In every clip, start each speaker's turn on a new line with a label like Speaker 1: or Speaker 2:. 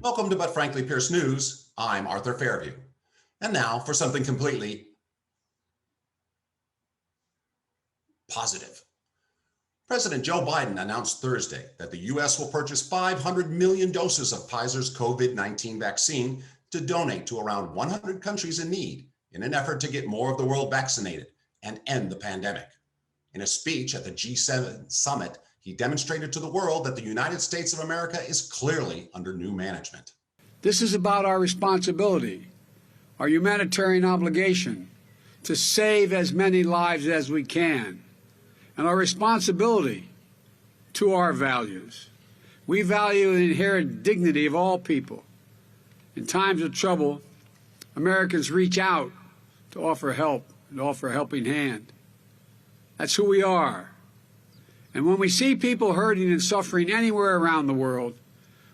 Speaker 1: Welcome to But Frankly Pierce News. I'm Arthur Fairview. And now for something completely positive. President Joe Biden announced Thursday that the U.S. will purchase 500 million doses of Pfizer's COVID-19 vaccine to donate to around 100 countries in need in an effort to get more of the world vaccinated and end the pandemic. In a speech at the G7 summit, he demonstrated to the world that the United States of America is clearly under new management.
Speaker 2: This is about our responsibility, our humanitarian obligation to save as many lives as we can, and our responsibility to our values. We value the inherent dignity of all people. In times of trouble, Americans reach out to offer help and offer a helping hand. That's who we are. And when we see people hurting and suffering anywhere around the world,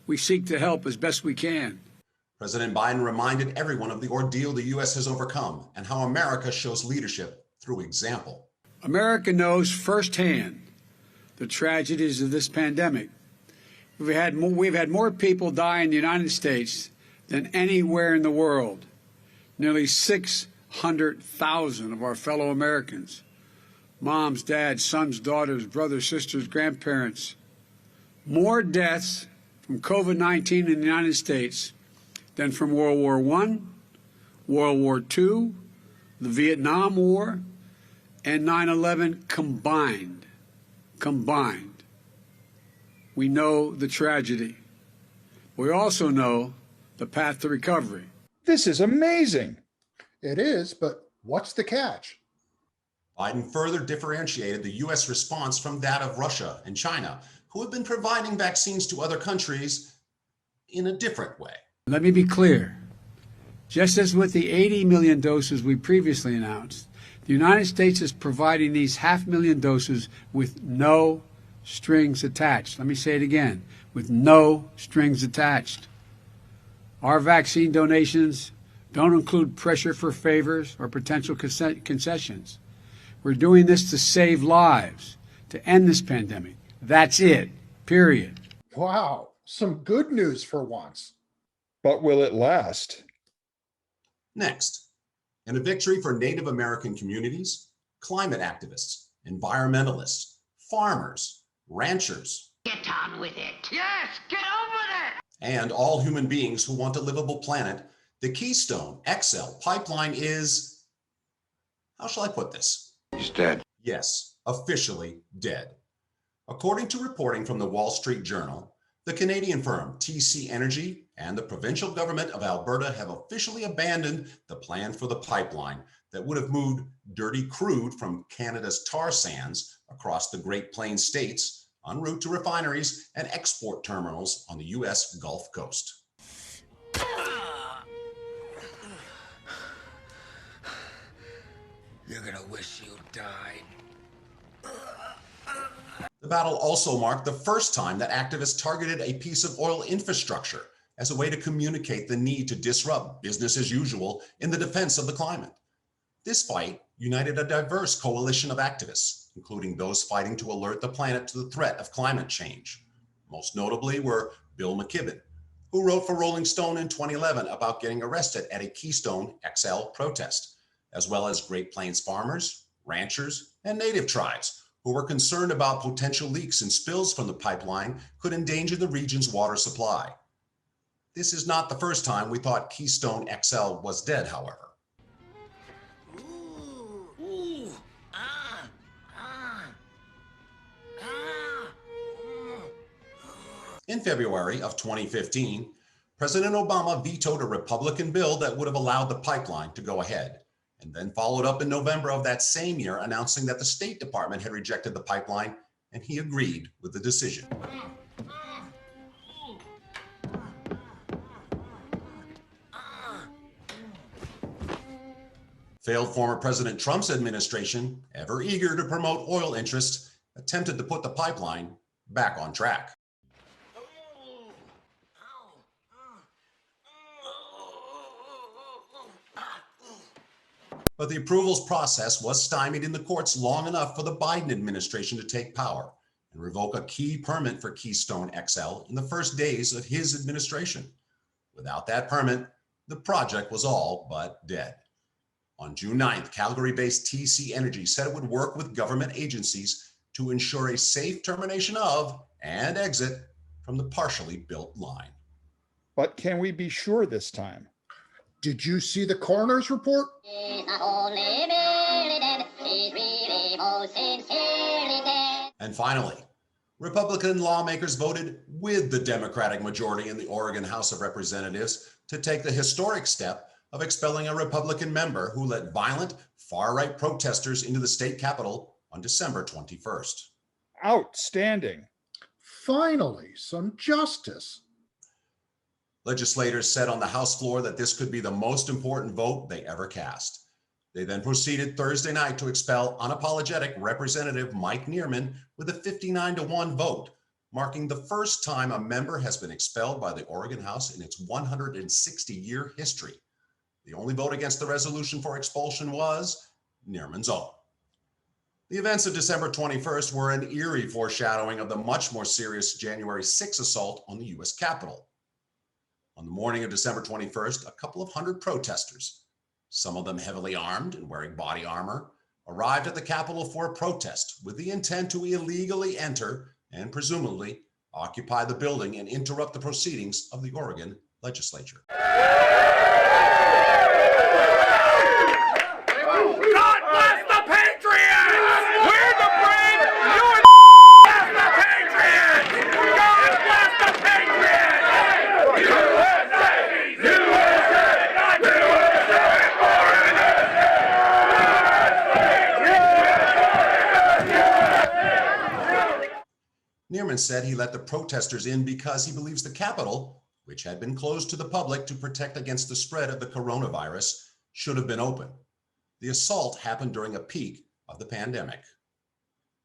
Speaker 2: we seek to help as best we can.
Speaker 1: President Biden reminded everyone of the ordeal the U.S. has overcome and how America shows leadership through example.
Speaker 2: America knows firsthand the tragedies of this pandemic. We've had more people die in the United States than anywhere in the world. Nearly 600,000 of our fellow Americans. Moms, dads, sons, daughters, brothers, sisters, grandparents. More deaths from COVID-19 in the United States than from World War I, World War II, the Vietnam War, and 9/11 combined. We know the tragedy. We also know the path to recovery.
Speaker 3: This is amazing.
Speaker 4: It is, but what's the catch?
Speaker 1: Biden further differentiated the U.S. response from that of Russia and China, who have been providing vaccines to other countries in a different way.
Speaker 2: Let me be clear. Just as with the 80 million doses we previously announced, the United States is providing these 500,000 doses with no strings attached. Let me say it again, with no strings attached. Our vaccine donations don't include pressure for favors or potential concessions. We're doing this to save lives, to end this pandemic. That's it, period.
Speaker 4: Wow, some good news for once.
Speaker 3: But will it last?
Speaker 1: Next, in a victory for Native American communities, climate activists, environmentalists, farmers, ranchers.
Speaker 5: Get on with it. Yes, get on with it.
Speaker 1: And all human beings who want a livable planet, the Keystone XL pipeline is, how shall I put this?
Speaker 6: He's dead.
Speaker 1: Yes, officially dead. According to reporting from the Wall Street Journal, the Canadian firm TC Energy and the provincial government of Alberta have officially abandoned the plan for the pipeline that would have moved dirty crude from Canada's tar sands across the Great Plains states en route to refineries and export terminals on the U.S. Gulf Coast.
Speaker 6: You're gonna wish you died.
Speaker 1: The battle also marked the first time that activists targeted a piece of oil infrastructure as a way to communicate the need to disrupt business as usual in the defense of the climate. This fight united a diverse coalition of activists, including those fighting to alert the planet to the threat of climate change. Most notably were Bill McKibben, who wrote for Rolling Stone in 2011 about getting arrested at a Keystone XL protest, as well as Great Plains farmers, ranchers, and native tribes who were concerned about potential leaks and spills from the pipeline could endanger the region's water supply. This is not the first time we thought Keystone XL was dead, however. In February of 2015, President Obama vetoed a Republican bill that would have allowed the pipeline to go ahead, and then followed up in November of that same year announcing that the State Department had rejected the pipeline, and he agreed with the decision. Failed former President Trump's administration, ever eager to promote oil interests, attempted to put the pipeline back on track. But the approvals process was stymied in the courts long enough for the Biden administration to take power, and revoke a key permit for Keystone XL in the first days of his administration. Without that permit, the project was all but dead. On June 9th, Calgary-based TC Energy said it would work with government agencies to ensure a safe termination of and exit from the partially built line.
Speaker 3: But can we be sure this time?
Speaker 4: Did you see the coroner's report?
Speaker 7: He's not only merely dead, he's really most sincerely dead.
Speaker 1: And finally, Republican lawmakers voted with the Democratic majority in the Oregon House of Representatives to take the historic step of expelling a Republican member who led violent, far-right protesters into the state capitol on December 21st.
Speaker 3: Outstanding.
Speaker 4: Finally, some justice.
Speaker 1: Legislators said on the House floor that this could be the most important vote they ever cast. They then proceeded Thursday night to expel unapologetic Representative Mike Nearman with a 59-1 vote, marking the first time a member has been expelled by the Oregon House in its 160-year history. The only vote against the resolution for expulsion was Nearman's own. The events of December 21st were an eerie foreshadowing of the much more serious January 6 assault on the U.S. Capitol. On the morning of December 21st, a couple of hundred protesters, some of them heavily armed and wearing body armor, arrived at the Capitol for a protest with the intent to illegally enter and presumably occupy the building and interrupt the proceedings of the Oregon legislature.
Speaker 8: God bless the Patriots! We're the brave, you're the Patriots! God bless the Patriots! USA! USA!
Speaker 1: Nearman said he let the protesters in because he believes the Capitol, which had been closed to the public to protect against the spread of the coronavirus, should have been open. The assault happened during a peak of the pandemic.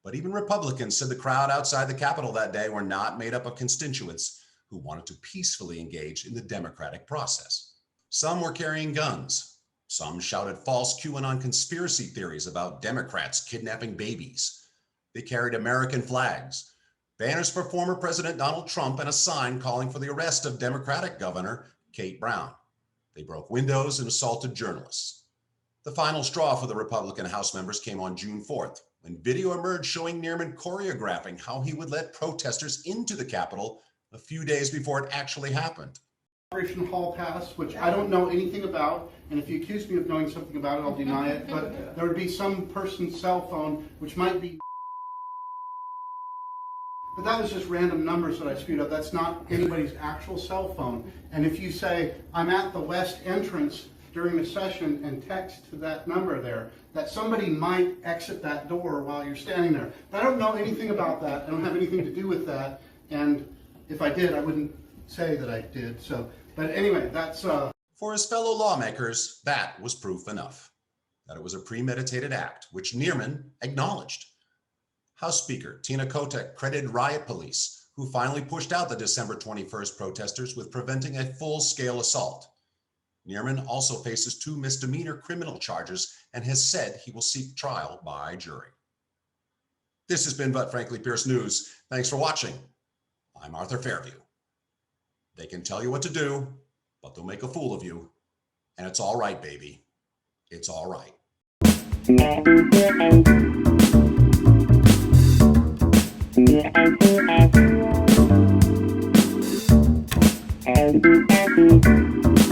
Speaker 1: But even Republicans said the crowd outside the Capitol that day were not made up of constituents who wanted to peacefully engage in the democratic process. Some were carrying guns. Some shouted false QAnon conspiracy theories about Democrats kidnapping babies. They carried American flags, banners for former President Donald Trump, and a sign calling for the arrest of Democratic Governor Kate Brown. They broke windows and assaulted journalists. The final straw for the Republican House members came on June 4th, when video emerged showing Nearman choreographing how he would let protesters into the Capitol a few days before it actually happened.
Speaker 9: Operation Hall Pass, which I don't know anything about, and if you accuse me of knowing something about it, I'll deny it, but there would be some person's cell phone, which might be. But that was just random numbers that I spewed up. That's not anybody's actual cell phone. And if you say, I'm at the west entrance during the session and text to that number there, that somebody might exit that door while you're standing there. But I don't know anything about that. I don't have anything to do with that. And if I did, I wouldn't say that I did. So, but anyway, that's...
Speaker 1: For his fellow lawmakers, that was proof enough that it was a premeditated act, which Nearman acknowledged. House Speaker Tina Kotek credited riot police, who finally pushed out the December 21st protesters with preventing a full-scale assault. Nearman also faces 2 misdemeanor criminal charges and has said he will seek trial by jury. This has been But Frankly Pierce News. Thanks for watching. I'm Arthur Fairview. They can tell you what to do, but they'll make a fool of you. And it's all right, baby. It's all right.
Speaker 7: Thank you.